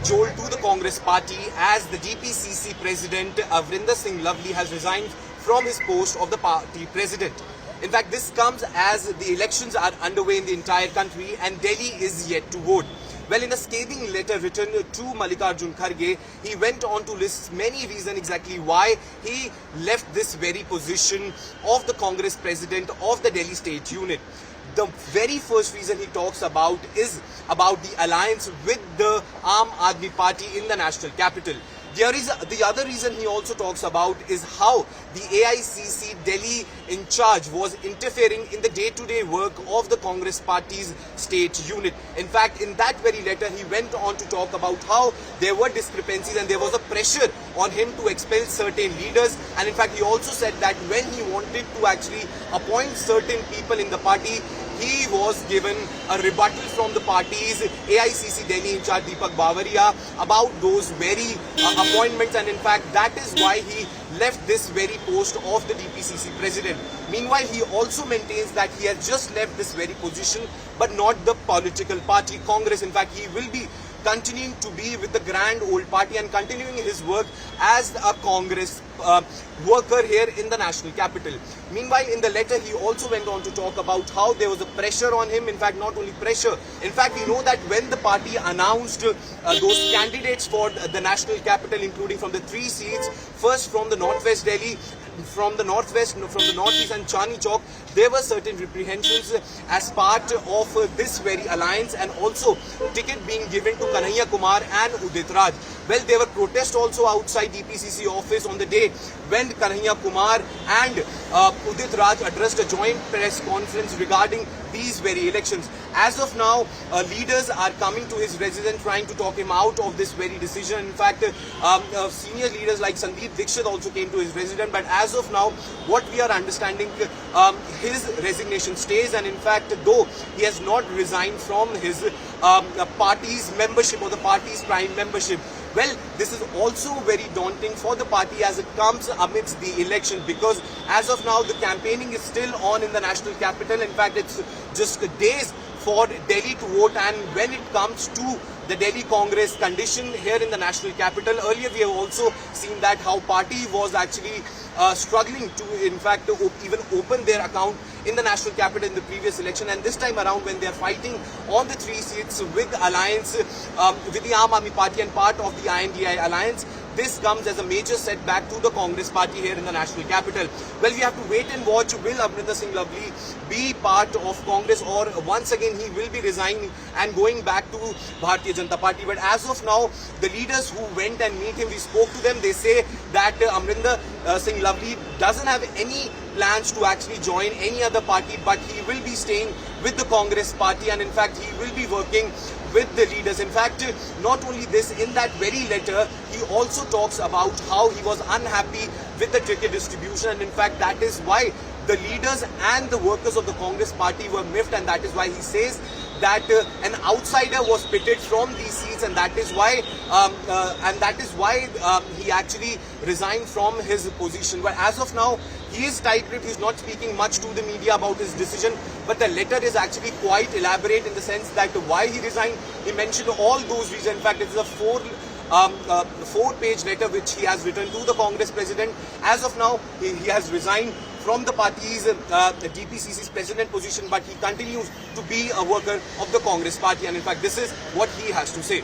jolt to the Congress party as the DPCC president Amrinder Singh Lavli has resigned from his post of the party president. In fact, this comes as the elections are underway in the entire country and Delhi is yet to vote. Well, in a scathing letter written to Mallikarjun Kharge, he went on to list many reasons exactly why he left this very position of the Congress president of the Delhi state unit. The very first reason he talks about is about the alliance with the Aam Aadmi Party in the national capital. The other reason he also talks about is how the AICC Delhi in charge was interfering in the day-to-day work of the Congress party's state unit. In fact, in that very letter, he went on to talk about how there were discrepancies and there was a pressure on him to expel certain leaders. And in fact, he also said that when he wanted to actually appoint certain people in the party, he was given a rebuttal from the party's AICC Delhi in charge Deepak Bavaria about those very appointments, and in fact that is why he left this very post of the DPCC president. Meanwhile, he also maintains that he has just left this very position but not the political party Congress. In fact, he will be continuing to be with the grand old party and continuing his work as a Congress worker here in the national capital. Meanwhile, in the letter, he also went on to talk about how there was a pressure on him. In fact, not only pressure. In fact, we know that when the party announced those candidates for the national capital, including from the 3 seats, first from the Northwest Delhi, from the Northwest, from the Northeast and Chandni Chowk, there were certain reprehensions as part of this very alliance, and also ticket being given to Kanhaiya Kumar and Udit Raj. Well, there were protests also outside DPCC office on the day when Kanhaiya Kumar and Udit Raj addressed a joint press conference regarding these very elections. As of now, leaders are coming to his residence trying to talk him out of this very decision. In fact, senior leaders like Sandeep Dixit also came to his residence, but as of now, what we are understanding, his resignation stays, and in fact, though he has not resigned from his party's membership or the party's prime membership. Well, this is also very daunting for the party as it comes amidst the election, because as of now the campaigning is still on in the national capital. In fact, it's just days for Delhi to vote, and when it comes to the Delhi Congress condition here in the national capital, earlier we have also seen that how party was actually struggling to in fact even open their account in the national capital in the previous election, and this time around when they are fighting on the 3 seats with alliance with the Aam Aadmi Party and part of the INDI alliance, this comes as a major setback to the Congress party here in the national capital. Well, we have to wait and watch. Will Amrinder Singh Lavli be part of Congress, or once again he will be resigning and going back to Bharatiya Janata Party? But as of now, the leaders who went and meet him, we spoke to them, they say that Amrinder Singh Lavli doesn't have any plans to actually join any other party, but he will be staying with the Congress party, and in fact he will be working with the leaders. In fact, not only this, in that very letter, he also talks about how he was unhappy with the ticket distribution, and in fact that is why the leaders and the workers of the Congress party were miffed, and that is why he says that an outsider was pitted from these seats, and that is why he actually resigned from his position. But as of now, he is tight-lipped. He is not speaking much to the media about his decision, but the letter is actually quite elaborate in the sense that why he resigned. He mentioned all those reasons. In fact, it is a four-page letter which he has written to the Congress president. As of now, he has resigned from the party's DPCC's president position, but he continues to be a worker of the Congress party, and in fact this is what he has to say.